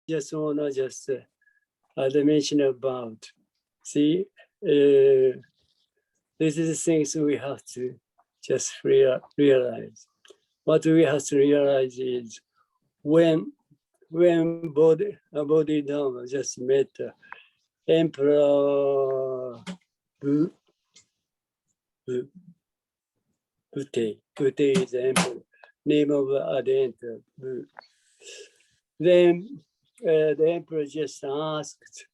just want to just mention about, see, this is things we have to just realize. What we have to realize is when Bodhidharma just met Emperor Buddha is the emperor, name of the emperor. Then the emperor just asked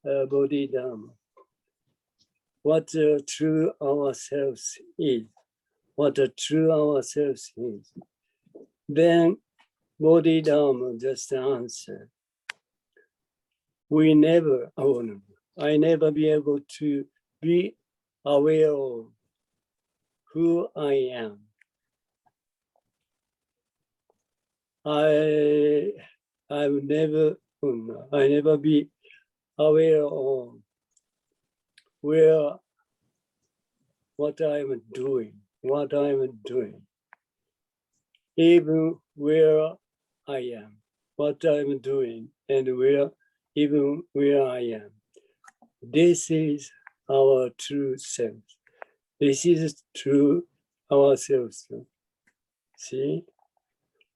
Bodhidharma, what true ourselves is, what a true ourselves is. Then Bodhidharma just answered, I never be able to be aware of who I am. I never be aware of what I'm doing, even where I am, what I'm doing, and even where I am. This is our true self. This is true ourselves. See,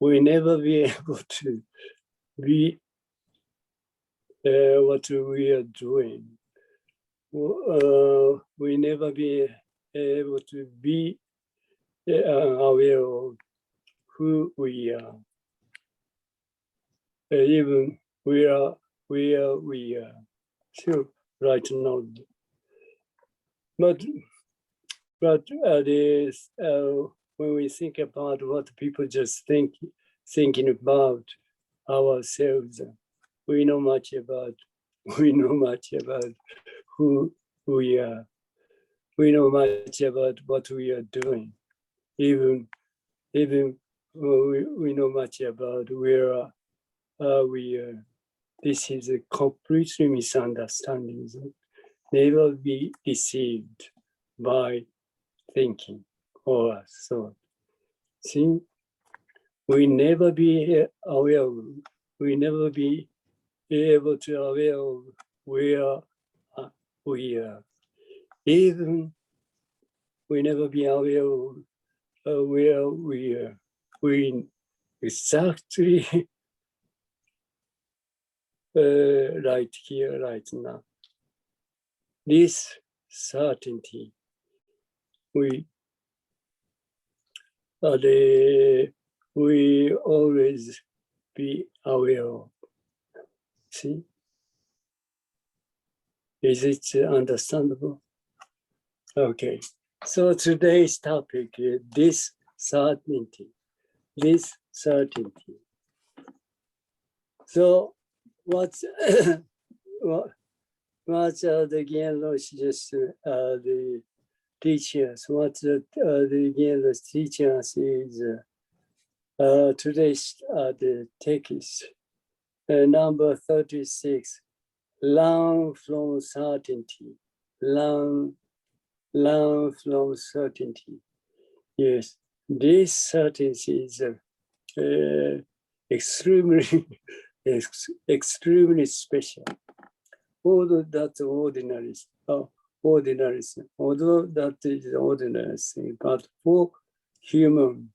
we never be able to be what we are doing. We never be able to be aware of who we are, even where we are. So right now, but when we think about what people just thinking about ourselves, we know much about who we are. We know much about what we are doing. Even we know much about where we are. This is a completely misunderstanding. Never be deceived by thinking or thought. See, we never be aware of, we never be able to aware of where we are. Even we never be aware of where we are. We exactly right here, right now. This certainty, we always be aware of. See? Is it understandable? Okay. So today's topic is this certainty. So what's the Jinen Roshi just the teachers? What the Jinen Roshi teachers is today's the text number 36. Learn from certainty. Learn from certainty. Yes, this certainty is extremely special. Although that's ordinary, although that is ordinary thing, but for human,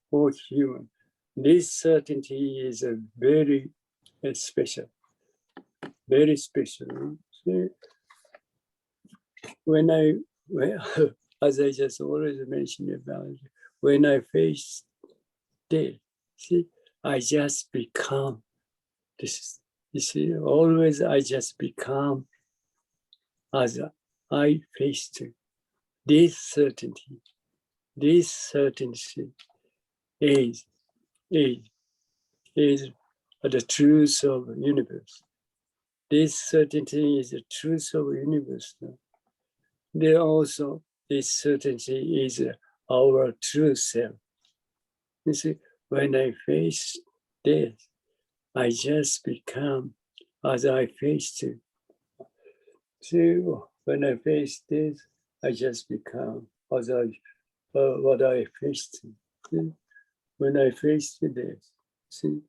this certainty is a very special, very special. See, as I just already mentioned about it, when I face death, see, I just become this. You see, always I just become as I faced this certainty. This certainty is the truth of the universe. This certainty is the truth of the universe. There also, this certainty is our true self. You see, when I face death, I just become as I faced it. See, when I face this, I just become as what I faced. See? When I faced this, see,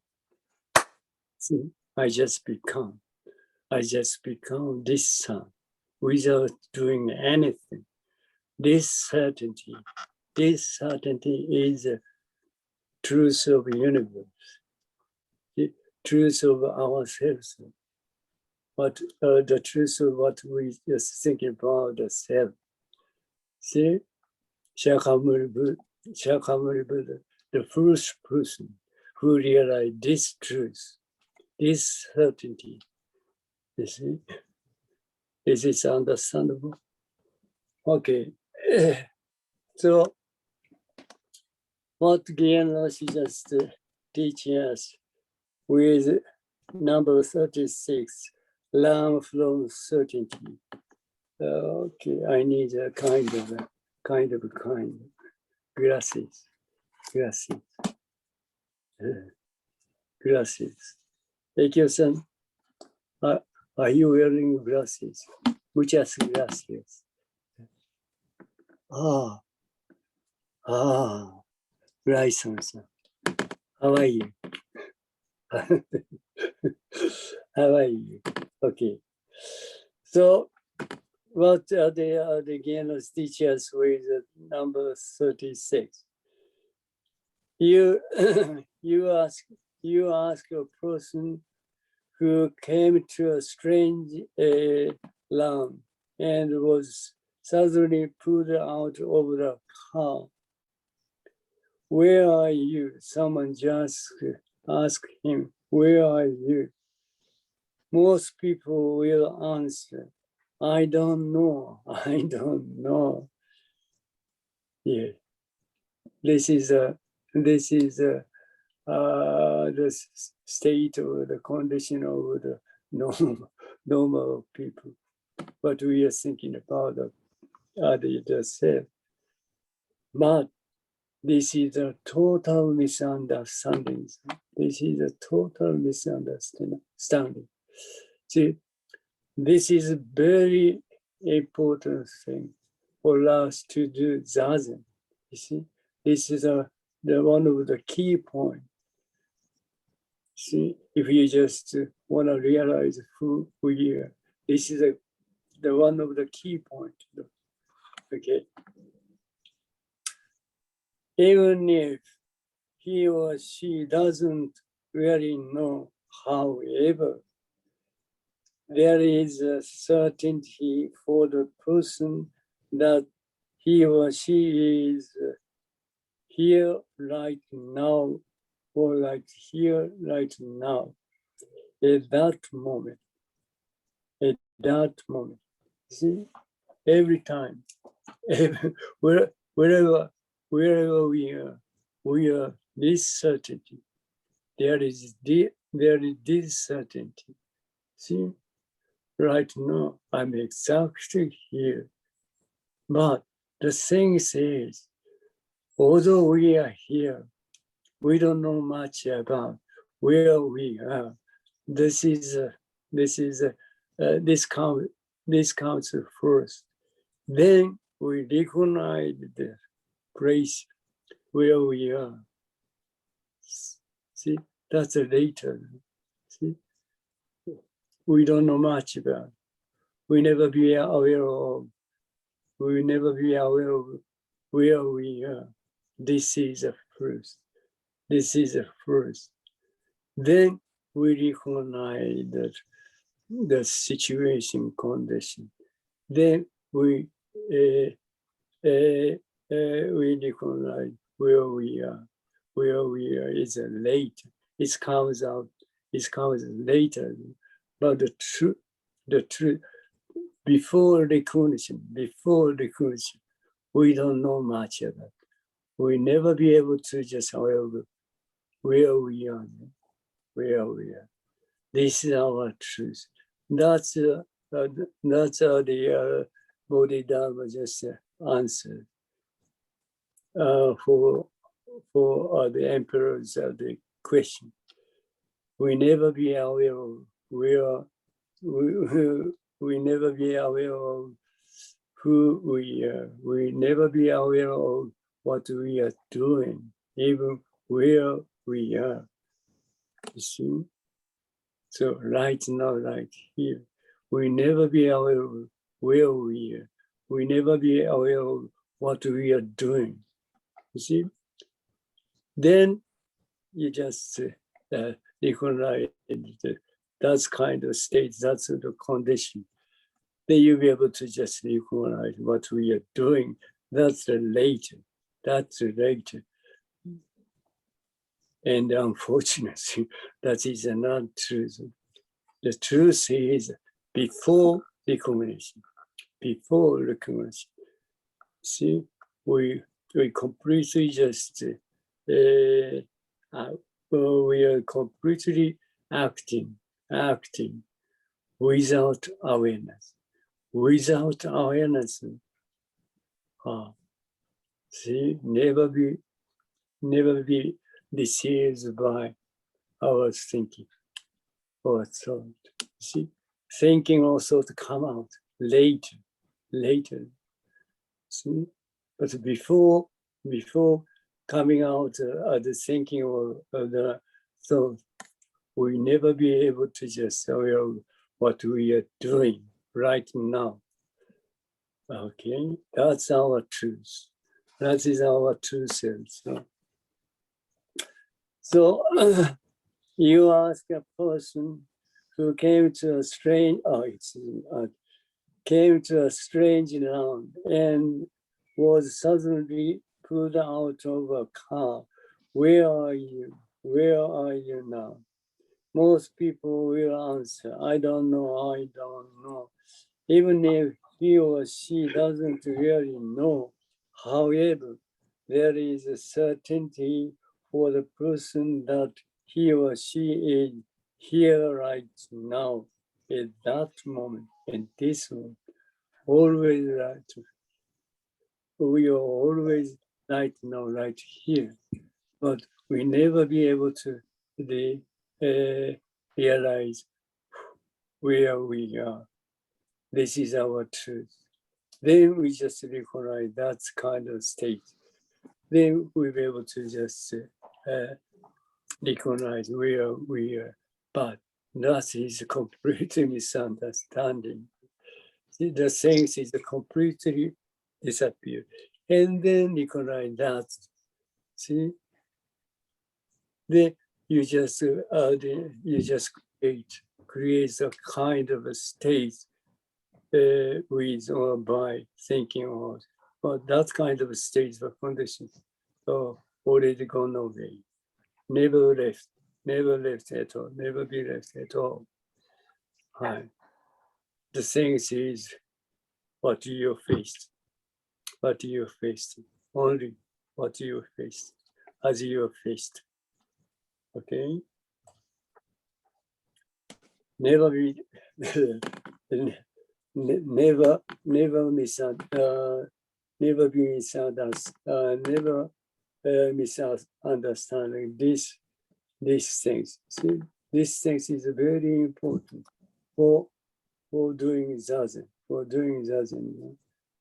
I just become this son without doing anything. This certainty is the truth of the universe, the truth of ourselves. But the truth of what we just think about the self. See, Shakyamuni Buddha, the first person who realized this truth, this certainty. You see, is it understandable? Okay, so what Jinen Roshi just teaching us with number 36, learn from certainty. Okay, I need a kind of glasses. Ekyo-san, are you wearing glasses? Muchas gracias. Bryson-san, how are you? How are you? Okay. So, what are the Jinen teachers with number 36? You ask a person who came to a strange land and was suddenly pulled out of the car. Where are you? Someone just asked him, where are you? Most people will answer, I don't know. Yeah, this is the state or the condition of the normal people. But we are thinking about the self. But this is a total misunderstanding. This is a total misunderstanding. See, this is a very important thing for us to do zazen. You see, this is the one of the key points. See, if you just want to realize who we are, this is the one of the key points. Okay. Even if he or she doesn't really know, however, there is a certainty for the person that he or she is here right now, or like here right now, at that moment. See, every time, wherever we are this certainty. There is this certainty. See, right now, I'm exactly here. But the thing is, although we are here, we don't know much about where we are. This comes first. Then we recognize the place where we are. See, that's later. See, we don't know much about. We never be aware of. We will never be aware of where we are. This is the first. Then we recognize that the situation, condition. Then we recognize where we are. Where we are is later. It comes later. But the truth, before recognition, we don't know much about it. We never be able to just aware of where we are. This is our truth. That's the Bodhidharma just answered for the emperor's the question. We never be aware of where we never be aware of who we are. We never be aware of what we are doing, even where we are. You see? So right now, right here, we never be aware of where we are. We never be aware of what we are doing. You see? Then you just recognize that's kind of state, that's the condition. Then you'll be able to just recognize what we are doing. That's the later. That's the later. And unfortunately, that is not truth. The truth is before recognition. Before recognition. See, we completely just we are completely acting without awareness. Without awareness, see, never be deceived by our thinking or thought. See, thinking also to come out later. See, but before coming out the thinking or the thought, we never be able to just aware of what we are doing right now. Okay, that's our truth. That is our true self. So you ask a person who came to a strange, came to a strange land and was suddenly pulled out of a car. Where are you? Where are you now? Most people will answer, I don't know, I don't know. Even if he or she doesn't really know. However, there is a certainty for the person that he or she is here right now, at that moment, in this moment, always right. We are always right now, right here. But we never be able to realize where we are. This is our truth. Then we just recognize that kind of state. Then we'll be able to just recognize where we are. But that is completely misunderstanding. The things is completely disappear. And then recognize that. See? Then you just create a kind of a state with or by thinking or, but that kind of state of condition already gone away. Never left at all, never be left at all. Right. The things is what you faced, only what you faced, as you faced. Okay? Never be, never be misunderstanding these things. See, these things is very important for doing zazen.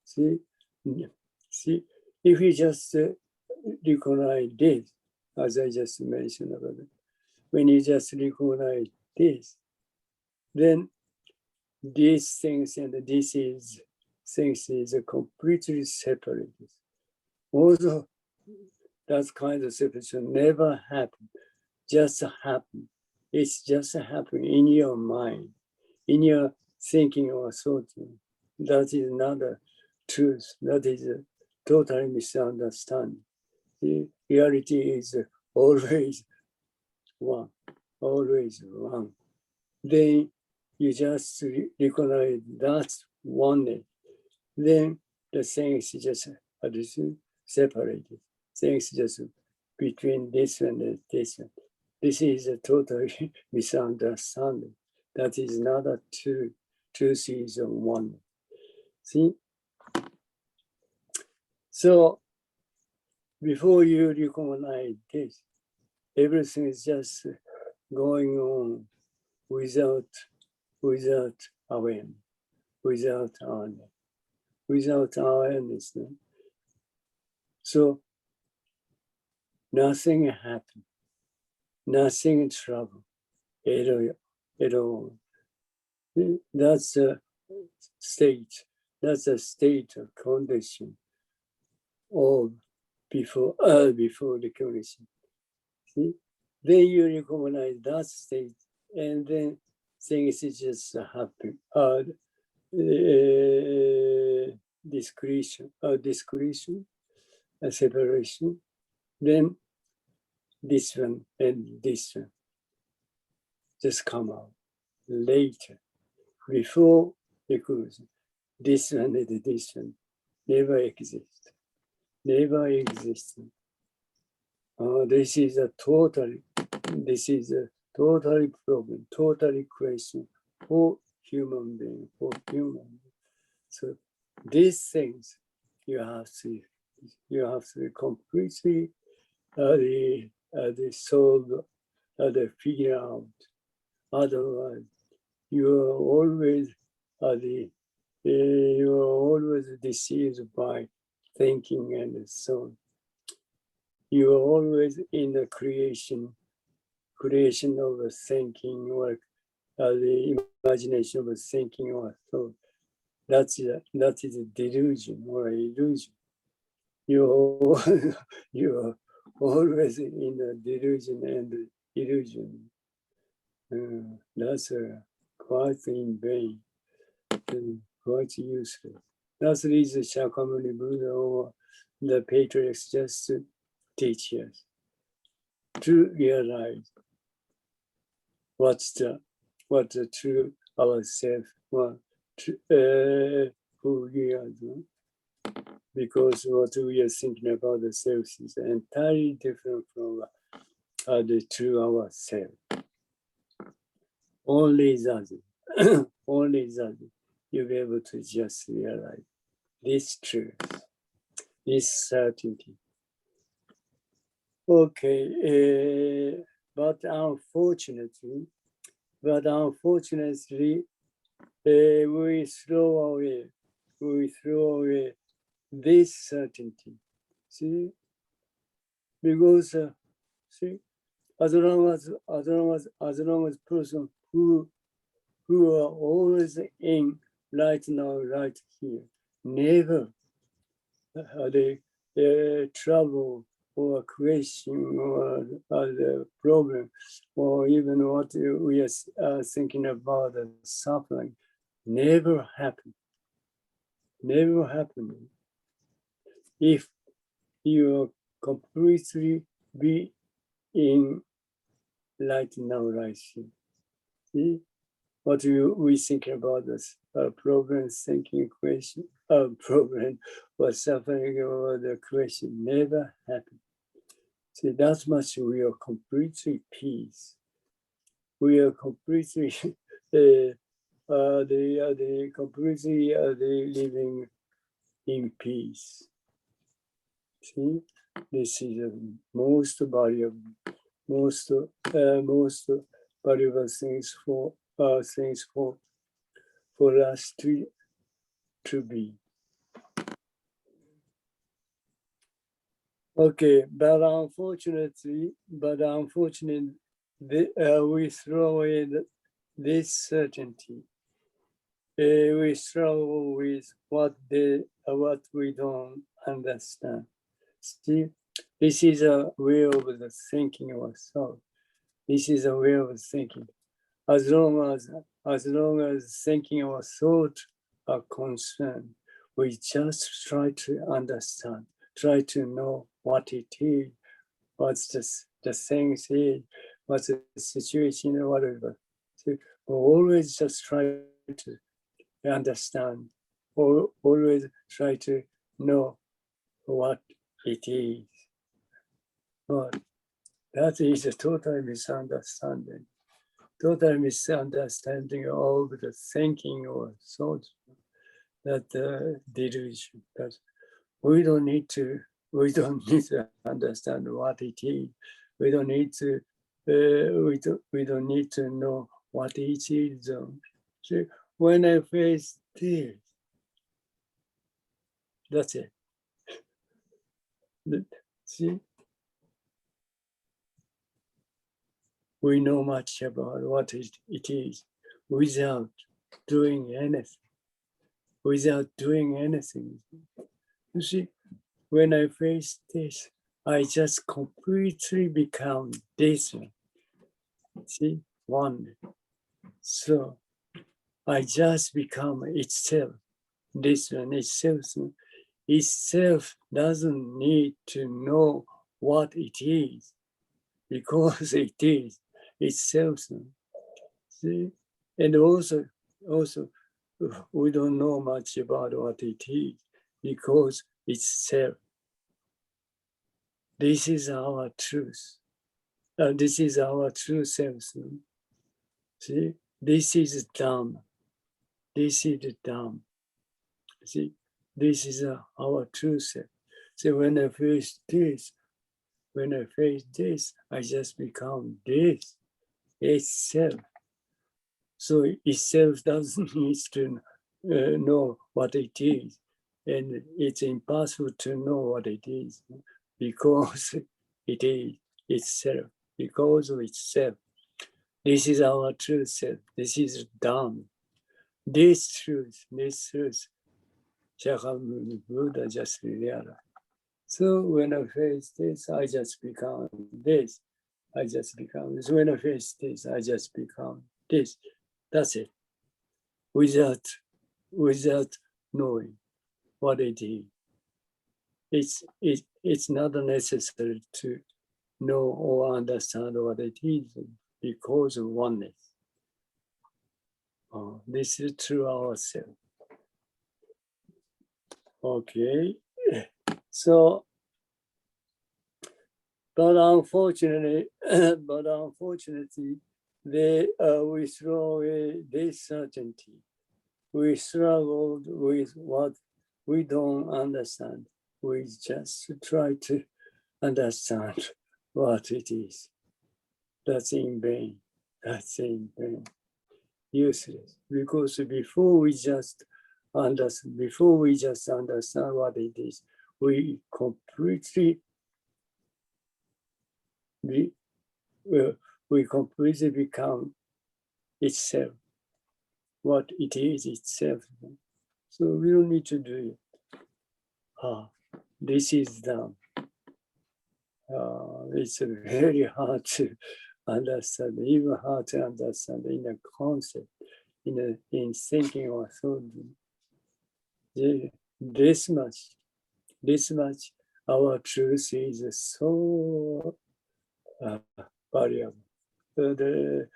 See, if you just recognize this, as I just mentioned about it, when you just recognize this, then these things and this is things is completely separated. Also, that kind of separation never happened, just happen. It's just happening in your mind, in your thinking or thought. That is not a truth. That is a totally misunderstanding. The reality is always one, always one. Then you just recognize that's oneness. Then the things just separated. Things just between this and this. This is a totally misunderstanding. That is not a true. Truth is one. See? So before you recognize this, everything is just going on without awareness, without awareness. So nothing happened, nothing trouble at at all. That's a state. That's a state of condition of before recognition. See? Then you recognize that state, and then things just happen. Discretion, a separation. Then this one and this one just come out later. Before recognition, this one and this one never exist. Never existed. This is a totally problem, totally question for human being, So these things you have to completely solve, figure out. Otherwise, you are always deceived by thinking and so on. You are always in the creation of a thinking or the imagination of a thinking or thought. That is a delusion or illusion. You are always in the delusion and illusion. That's quite in vain, quite useless. That's the reason Shakyamuni Buddha or the patriarchs just teach us to realize what's the true ourself, who we are. Because what we are thinking about the self is entirely different from the true ourself. Only that, you'll be able to just realize this truth, this certainty. Okay, but unfortunately, we throw away this certainty. See, because as long as person who are always in right now, right here, never trouble or a question or the problem, or even what we are thinking about the suffering, never happen. If you are completely be in right now, right here. See? What we think about this problem, thinking question, problem or suffering or the question never happen. See, that much we are completely peace. We are completely completely living in peace. See, this is the most valuable things for us to be. Okay, but unfortunately, we throw away this certainty. We struggle with what we don't understand. See, this is a way of the thinking of ourselves. This is a way of thinking. As long as thinking or thought are concerned, we just try to understand, try to know what it is, what's the things is, what's the situation or whatever. So we always just try to understand, or always try to know what it is. But that is a total misunderstanding. Total misunderstanding of the thinking or thought, that delusion. That we don't need to understand what it is. We don't need to know what it is. So when I face this, that's it. See? we know much about what it is without doing anything. Without doing anything. You see, when I face this, I just completely become this one. See, one. So I just become itself. This one itself. Itself doesn't need to know what it is because it is itself. See, and also we don't know much about what it is because it's self. This is our truth. This is our true self. See, this is Dharma. This is the Dharma. See, this is our true self. So when I face this, I just become this itself. So itself doesn't need to know what it is. And it's impossible to know what it is because it is itself, because of itself. This is our true self. This is Dharma. This truth, Shakyamuni Buddha just realized. So when I face this, I just become this. I just become this. When I face this, I just become this. That's it. Without knowing what it is. It's not necessary to know or understand what it is because of oneness. This is true ourselves. Okay. So, but unfortunately, we throw away this certainty. We struggled with what we don't understand. We just try to understand what it is. That's in vain. That's in vain. Useless. Because before we just understand what it is, we completely become itself, what it is itself. So we don't need to do it. This is done. It's very hard to understand, even hard to understand in a concept, in thinking or thought. This much, our truth is so variable. The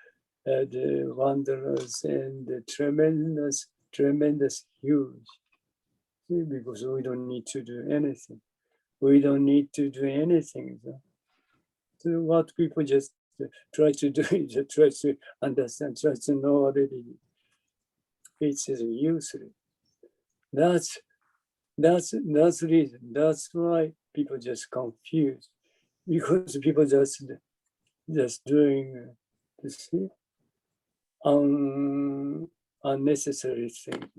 wondrous and the tremendous, huge. Because we don't need to do anything. We don't need to do anything. So what people just try to do is try to understand, try to know what it is. It's useless. That's the reason. That's why people just confused. Because people just doing unnecessary things.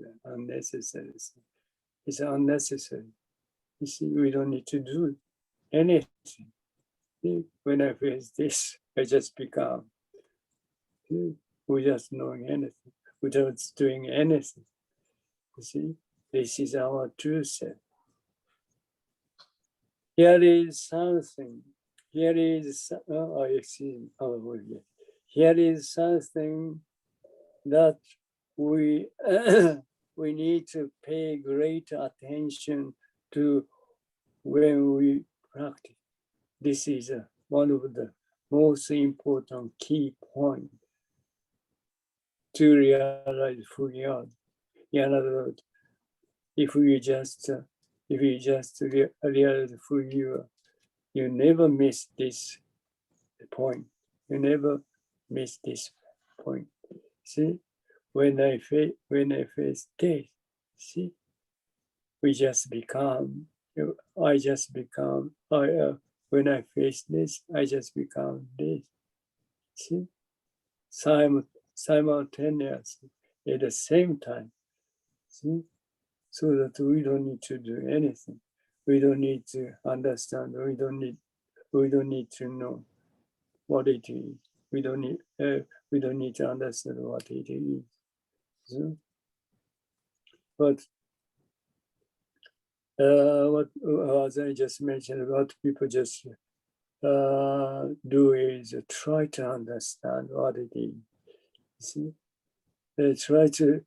It's unnecessary. You see, we don't need to do anything. When I face this, I just become without knowing anything, without doing anything. You see, this is our true self. Here is something. Here is something that we we need to pay great attention to when we practice. This is one of the most important key points to realize who we are. In other words, if you just realize who you are, you never miss this point. You never miss this point. See, when I face this, see, we just become. When I face this, I just become this. See, simultaneously at the same time. See, so that we don't need to do anything. We don't need to understand. We don't need to know what it is. We don't need to understand what it is. So, but what as I just mentioned, what people just do is try to understand what it is. See, they try to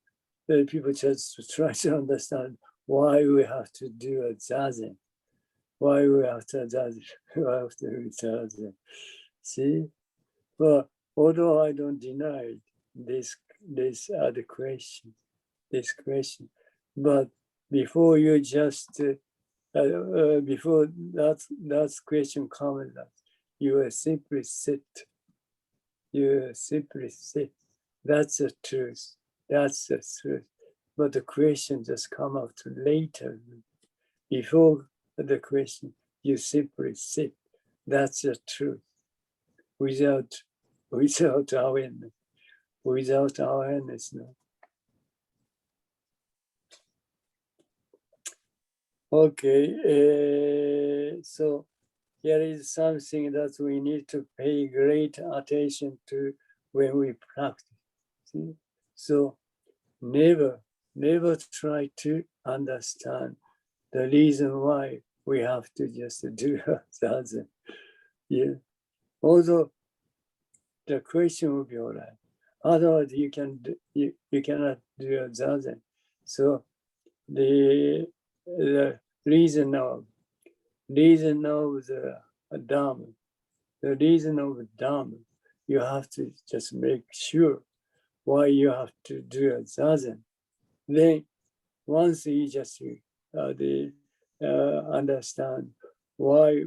people just try to understand why we have to do a zazen, why we have to zazen, why have to do zazen. See, but although I don't deny this other question, but before you just before that question comes up, you will simply sit. You simply sit. That's the truth. That's the truth. But the question just come out later. Before the question, you simply sit. That's the truth. Without awareness. Without awareness, no. Okay, so here is something that we need to pay great attention to when we practice. See? So never try to understand the reason why we have to just do zazen. Yeah. Although the question will be all right. Otherwise, you cannot do a zazen. So the reason of the Dharma, the reason of the Dharma, you have to just make sure why you have to do a zazen. Then once you just understand why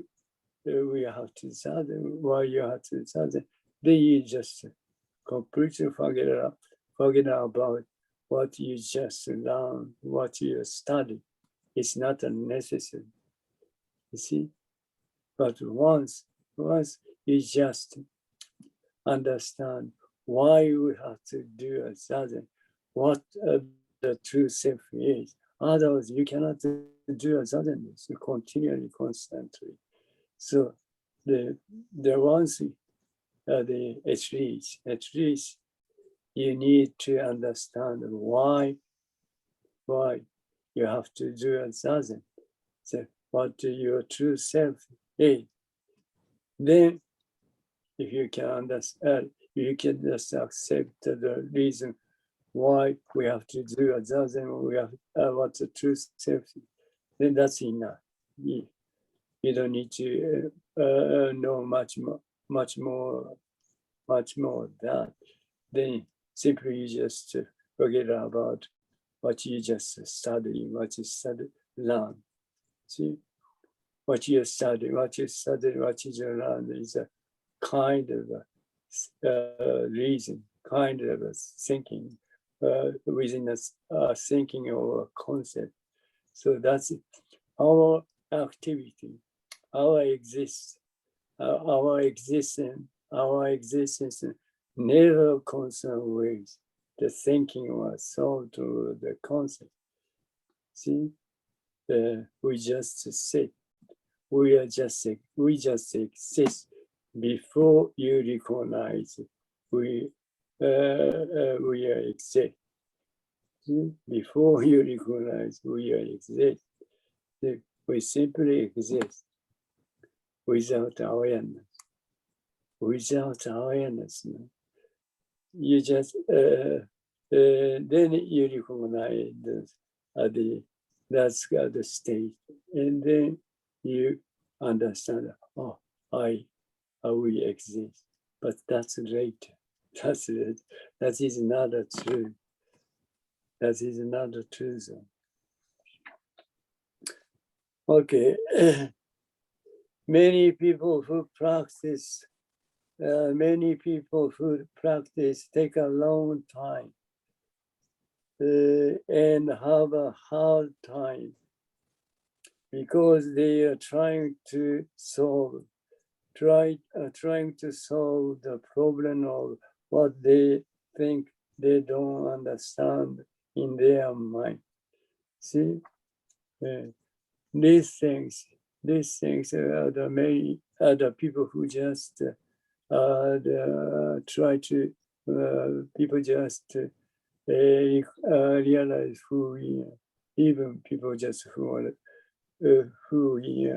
we have to zazen, why you have to zazen, then you just completely forget about what you just learned, what you studied. It's not necessary, you see. But once you just understand why we have to do a zazen, what the true self is. Otherwise, you cannot do a zazen continually, constantly. So the ones at least you need to understand why you have to do a zazen. So what your true self is. Then if you can understand, you can just accept the reason why we have to do a zazen, we have what the true self is, then that's enough. You don't need to know much more that. Then simply you just forget about what you just study, learn. See, what you study, what you learn is a kind of reason, kind of a thinking within a thinking or a concept. So that's our activity, our existence never concerned with the thinking or thought to the concept. See, we just sit. We just exist before you recognize we exist. Before you recognize we exist, we simply exist without awareness. Without awareness, no? You just then you recognize that's the state, and then you understand. Oh, we exist, but that's later. That is not a truth. That is not a truth. Okay, many people who practice take a long time and have a hard time because they are trying to solve the problem of what they think they don't understand in their mind. See, these things are the people who just try to, people just realize who we are. Even people just who we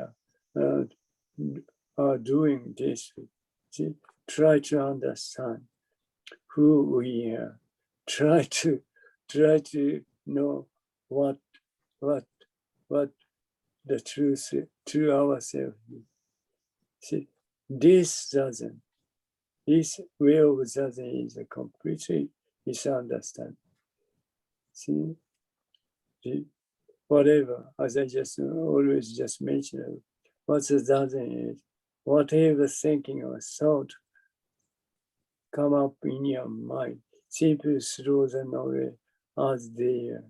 are doing this. See, try to understand who we are. Try to know what the truth to ourselves. See, this way of zazen is a completely misunderstanding. See, whatever, as I just always just mentioned, what the zazen is, whatever thinking or thought come up in your mind, simply throw them away as they are.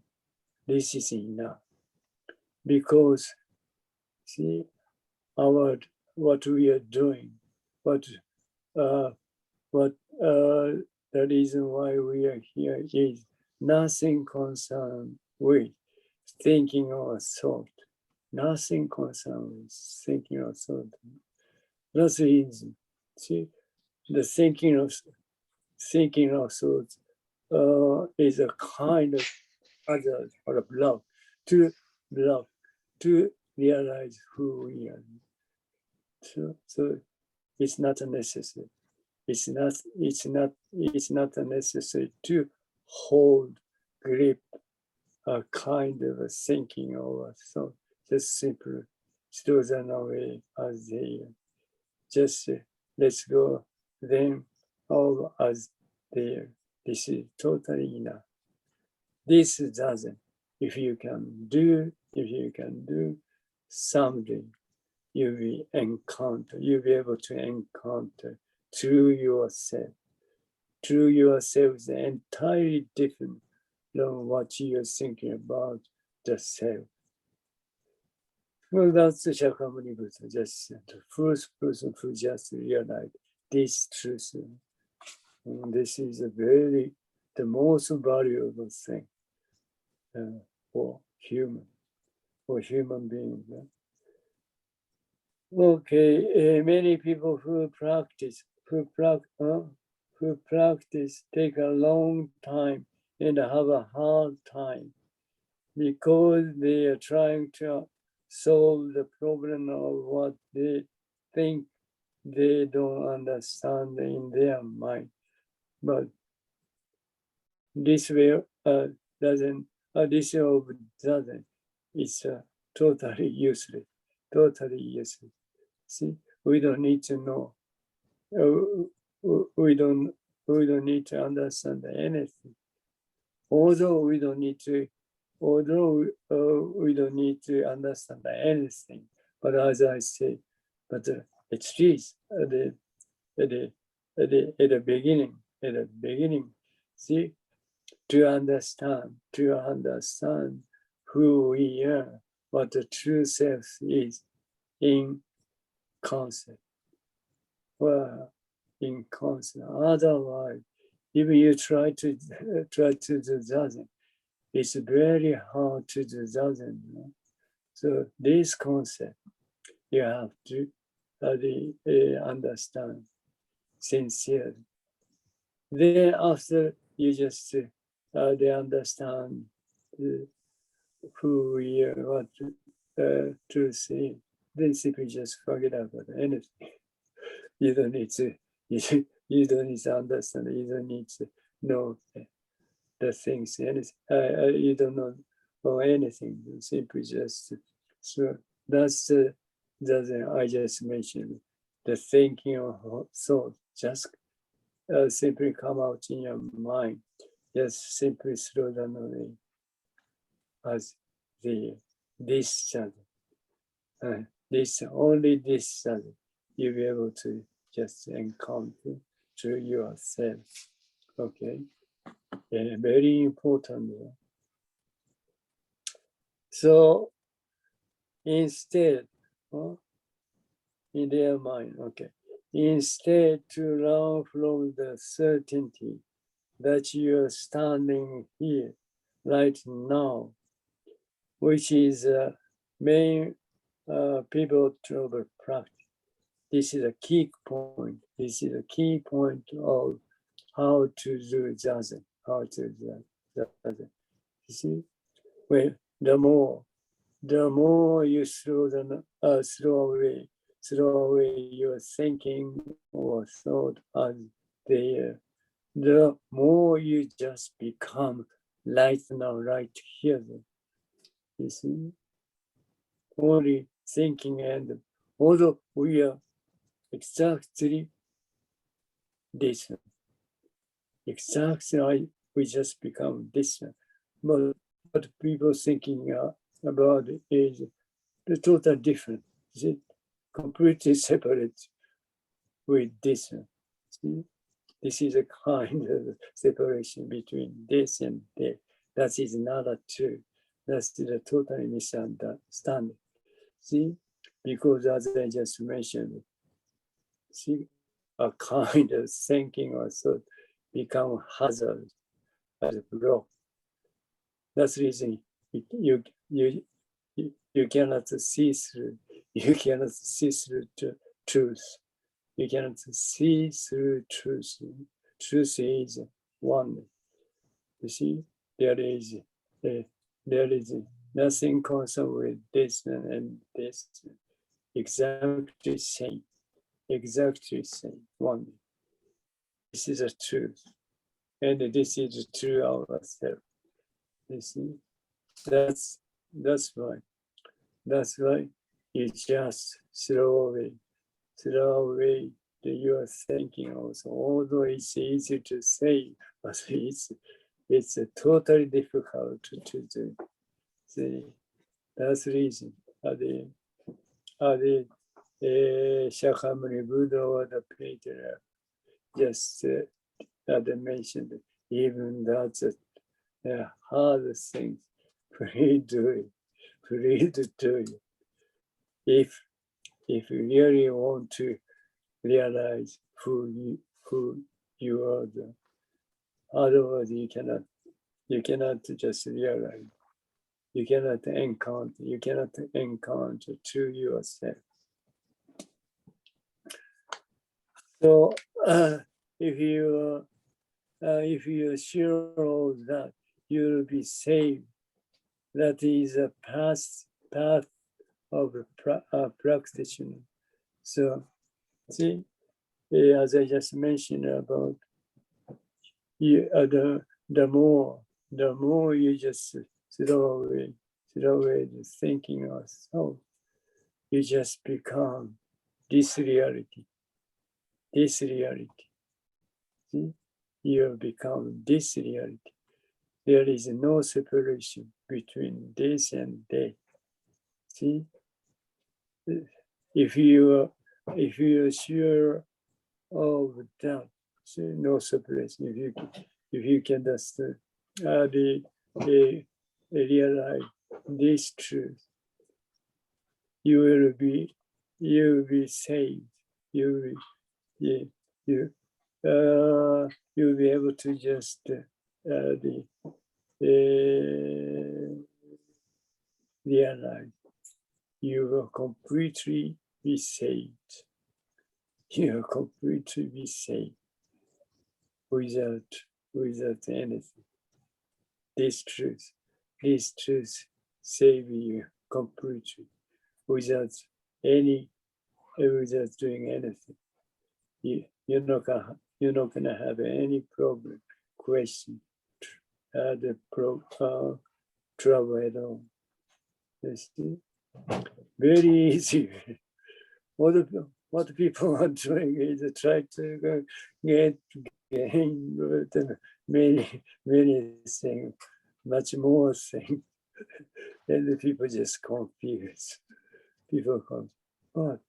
This is enough. Because, see, what we are doing, the reason why we are here is nothing concerned with thinking or thought. Nothing concerned with thinking or thought. That's easy. See, the thinking of thoughts is a kind of other or love to realize who we are. So it's not necessary. It's not necessary to hold grip a kind of a thinking or so. Just simply throw them away as they are. Just let's go them all as they are. This is totally enough. This doesn't. If you can do someday, you'll be able to encounter through yourself. Through yourself is entirely different than what you're thinking about the self. Well, that's the Shakyamuni Buddha, just the first person who just realized this truth. And this is the most valuable thing for human beings. Okay, many people who practice take a long time and have a hard time because they are trying to solve the problem of what they think they don't understand in their mind. But this way doesn't. This way doesn't. It's totally useless. Totally useless. See, we don't need to know. We don't need to understand anything. Although we don't need to understand anything. But as I say, but at least at the beginning, see, to understand who we are, what the true self is in concept. Well, in concept. Otherwise, if you try to do zazen, it's very hard to do zazen. So this concept you have to understand sincerely. Then after you just they understand who we are, what to say, then simply just forget about anything. You don't need to understand. You don't need to know the things. Anything. You don't know anything. Simply just so that's I just mentioned. The thinking of thought just simply come out in your mind. Just simply throw them away as this shadow. Only this shadow you'll be able to just encounter through yourself. Okay, very important. So instead, in their mind, okay, instead to learn from the certainty that you are standing here right now, which is main pivotal practice. This is a key point. This is a key point of how to do zazen. How to do zazen. You see, well, the more you slow away your thinking or thought as there, the more you just become right now, right here. You see, only thinking, and although we are exactly this, exactly we just become this, but what people thinking about is the total different. Is it completely separate with this? See? This is a kind of separation between this and that. That is not true. That's a totally misunderstanding. See, because as I just mentioned, see, a kind of thinking or thought become hazard as a block. That's the reason you cannot see through. You cannot see through truth. You cannot see through truth. Truth is one. You see, there is nothing concerned with this and this. Exactly same. Exactly same. One. This is a truth. And this is true ourselves. You see? That's why. That's why you just throw away your thinking also. Although it's easy to say, but it's totally difficult to do. See, that's the reason. Shakyamuni Buddha or the Peter just mentioned, even that's a hard thing. Please do it. Please do it. If you really want to realize who you are, otherwise you cannot just realize. You cannot encounter to yourself. So if you're sure of that, you'll be saved. That is a path of a practitioner. So, see, as I just mentioned about you, the more you just throw away the thinking of thought, you just become this reality. This reality. See? You become this reality. There is no separation between this and that. See? If you are sure of that, so no separation. If you can just realize this truth, you will be saved. You'll be able to just realize you will completely be saved. You will completely be saved without anything. This truth save you completely without doing anything. You're not gonna have any problem, question, trouble at all. You see? Very easy. What people are doing is try to gain many things, much more things, and the people just confused. But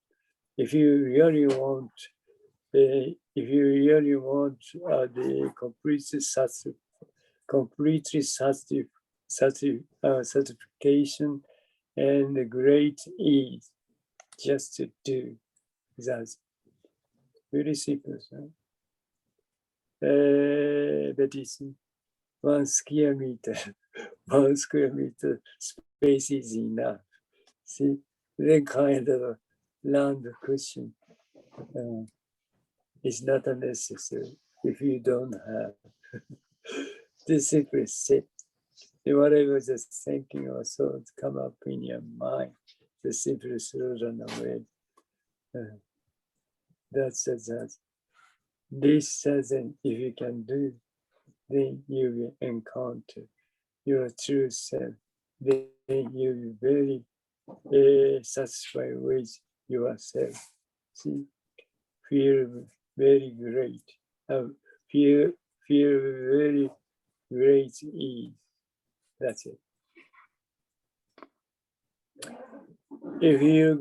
if you really want the completely certification and the great ease, just to do that. Very simple. That is 1 square meter. 1 square meter space is enough. See, that kind of round cushion It's not necessary if you don't have. Just simply sit. Whatever just thinking or thoughts come up in your mind, just simply throw them away. That's that. This doesn't, if you can do, then you will encounter your true self. Then you will very satisfied with yourself. See, feel very great. Feel very great ease. That's it. If you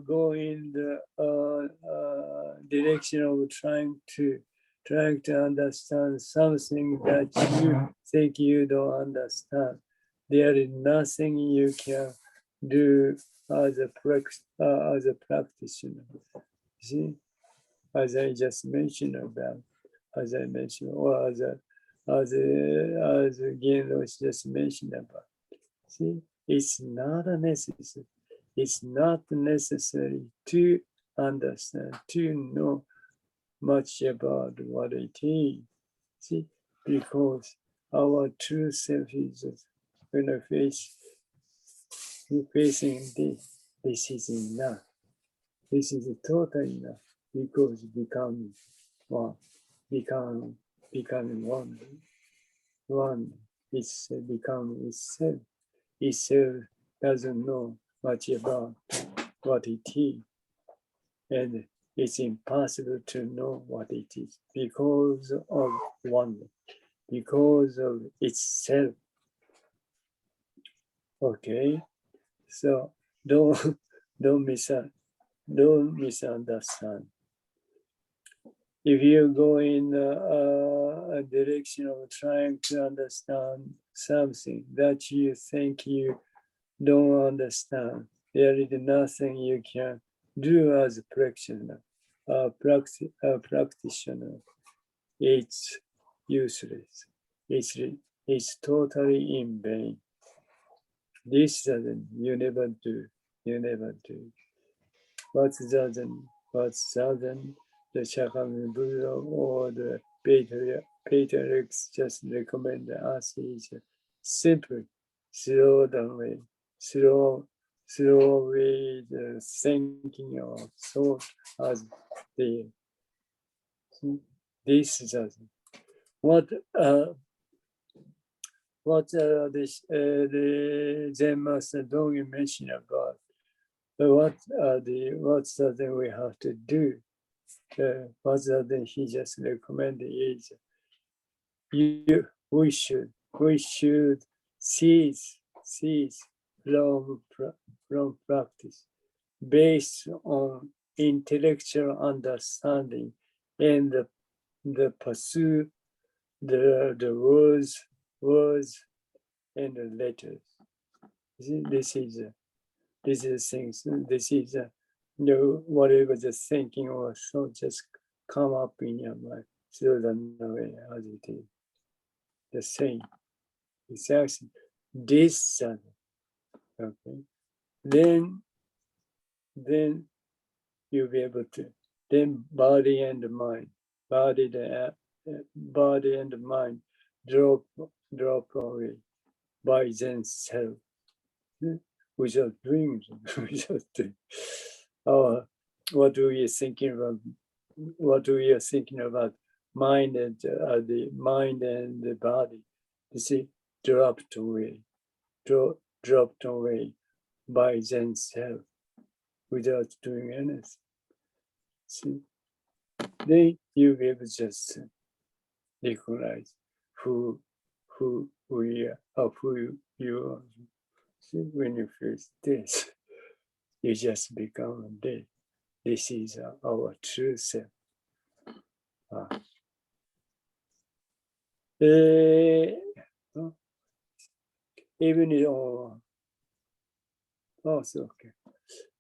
go in the direction of trying to understand something that you think you don't understand, there is nothing you can do as a practitioner. See, as I just mentioned about, or as Jinen Roshi just mentioned about. See, it's not necessary. It's not necessary to understand, to know much about what it is. See, because our true self is just when I facing this is enough. This is totally enough because becoming one, becoming one. One is becoming itself. Itself doesn't know much about what it is, and it's impossible to know what it is because of one, because of itself. Okay, so don't misunderstand. If you go in a direction of trying to understand something that you think you don't understand, there is nothing you can do as a practitioner. It's useless. It's totally in vain. This doesn't, you never do. What's the Shakyamuni Buddha or the patriarchs just recommend us is simply slow the thinking of thought as the this doesn't. The Zen Master Dogen mentioned about what does we have to do? What does he just recommended is we should cease from practice based on intellectual understanding and the pursue the words and the letters. This is things. This is whatever the thinking or so just come up in your mind. So the way as it is. The same. Exactly. This okay. Then you'll be able to. Then body and mind, body and mind drop away by themselves without doing. What we are thinking about? What we are thinking about? Mind and the mind and the body. You see, dropped away by themselves without doing anything. See, then you will just recognize who we are, or who you are. See, when you face this, you just become dead. This is our true self. Even so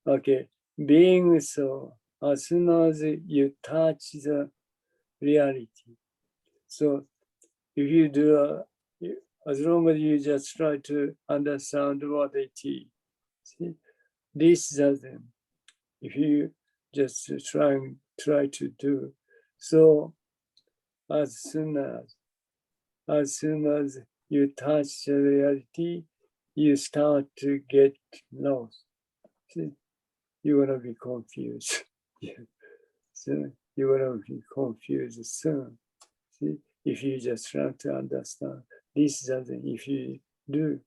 okay. Being so, as soon as you touch the reality, so if you do, as long as you just try to understand what it is, see, this doesn't. If you just try to do. So as soon as you touch the reality, you start to get lost. See, you're gonna be confused. Yeah. So you're gonna be confused soon. See, if you just try to understand this doesn't, if you do,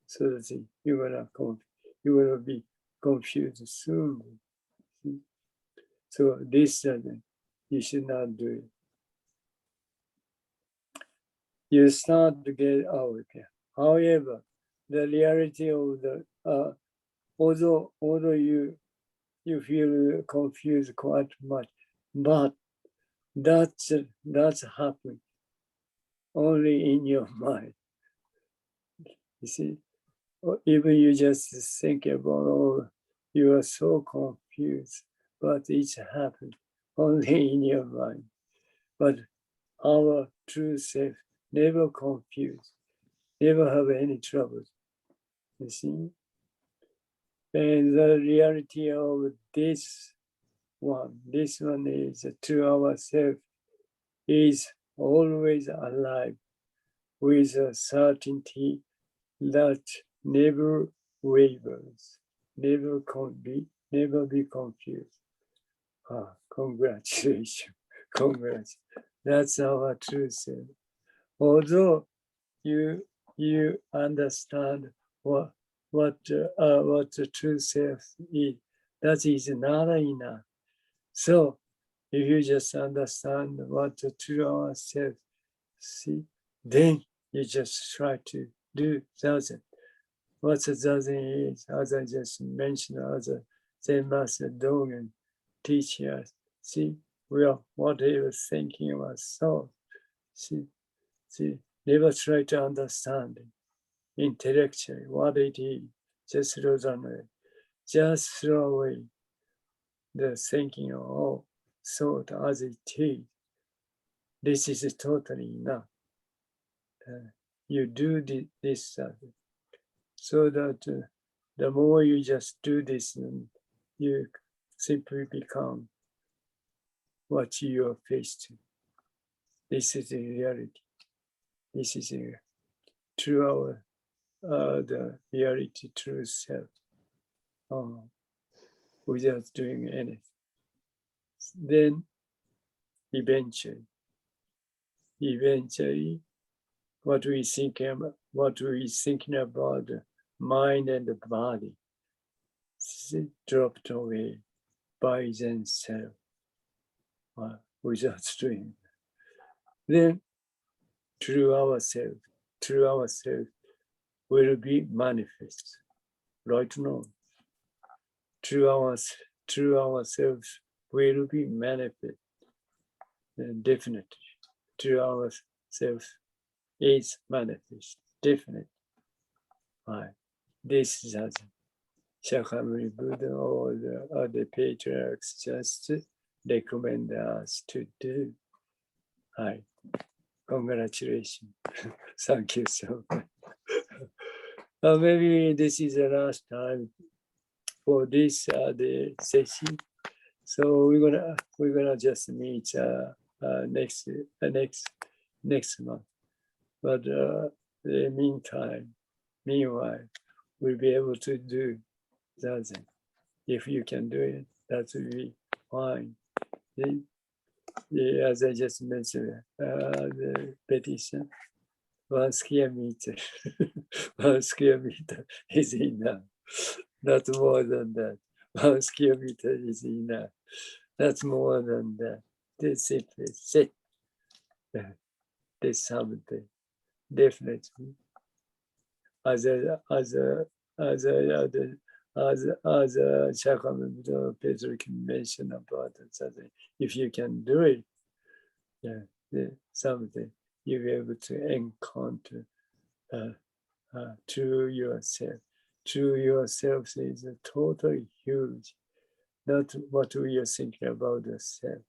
so that you're gonna be confused soon. See? So this doesn't, you should not do it. You start to get out again. However, the reality of the although you feel confused quite much, but that's happening only in your mind. You see, or even you just think about, oh, you are so confused, but it's happened only in your mind. But our true self never confused, never have any trouble. You see, and the reality of this one is to ourselves is always alive with a certainty that never wavers, never be confused. Congratulations, congrats. That's our true self. Although you understand what the true self is, that is not enough. So if you just understand what the true ourself see, then you just try to do zazen. What the zazen is, as I just mentioned, as a Zen Master Dogen teach us. See, we are whatever thinking of our thought. See, never try to understand it intellectually what it is. Just throw away the thinking of all thought as it is. This is totally enough. You do this so that the more you just do this, you simply become what you are faced with. This is the reality. This is a true the reality, true self, without doing anything. Then eventually, what we thinking about the mind and the body dropped away by themselves without doing. Then true ourselves will be manifest. Right now, true ourselves will be manifest. Definitely, true ourselves is manifest. Definitely. This is as Shakyamuni Buddha or the other patriarchs just recommend us to do. Congratulations. Thank you so much. Maybe this is the last time for this the session. So we're gonna just meet next month. But in the meanwhile, we'll be able to do that. If you can do it, that will be fine. As I just mentioned, the petition, 1 square meter, 1 square meter is enough. Not more than that. 1 square meter is enough. That's more than that. This simply sit. This something definitely. As a Shakyamuni Pedro can mention about something. If you can do it, something you'll be able to encounter to yourself. To yourself is totally huge. Not what we are thinking about the self.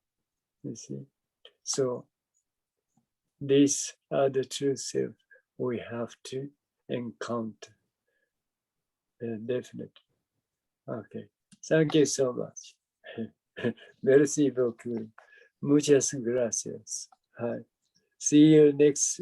You see, so these are the true self we have to encounter. Definitely. Okay. Thank you so much. Merci beaucoup. Muchas gracias. Hi. See you next